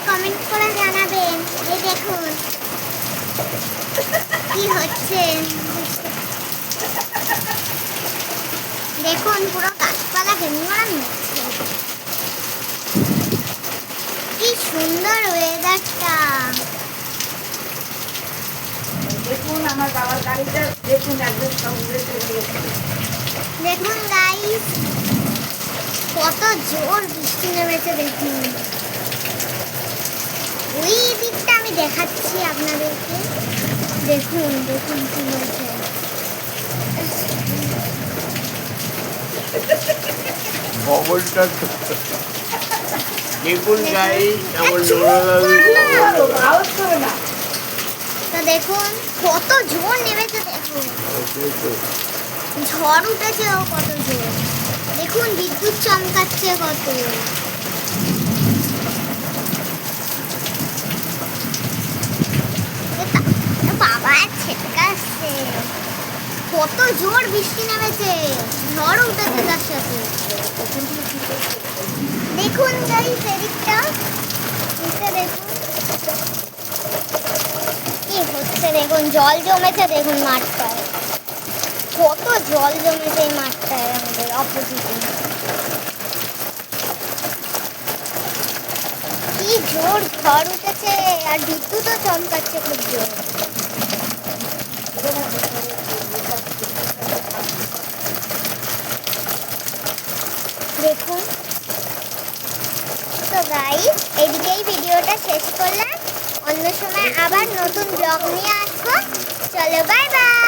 Comment করে জানাবেন। এই দেখুন কি হচ্ছে, দেখুন পুরো গাছপালা কেমন হচ্ছে। কি সুন্দর ওয়েদারটা। দেখুন আমার বাবার গাড়িটা দেখুন একদম সমুদ্রে চলে গেছে। দেখুন গাইস কত জোর বৃষ্টি নেমেছে দেখুন। ওই দিকটা আমি দেখাচ্ছি আপনাদেরকে। দেখুন দেখুন কি হয়েছে। ববলটা দেখুন গাইস আমার আওয়াজ করে না। তো দেখুন কত জোর নেমেছে দেখুন। ঝড় উঠেছে ও কত জোর। দেখুন বিদ্যুৎ চমকাচ্ছে কত। বাবা ছেটকাচ্ছে। কত জোর বৃষ্টি নেমেছে, ঝড় উঠেছে তার সাথে। দেখুন গাইস এদিকটা দেখুন কি হচ্ছে। দেখুন জল জমেছে দেখুন মাঠটায়, কত জল জমেছে এই মাঠটায় আমাদের অপোজিটে। কি জোর ঝড় উঠেছে আর বিদ্যুৎও চমকাচ্ছে খুব জোর। দেখুন তো গাইস এদিকেই ভিডিওটা শেষ করলাম। অন্য সময় আবার নতুন ব্লগ নিয়ে আসবো। চলো বাই বাই।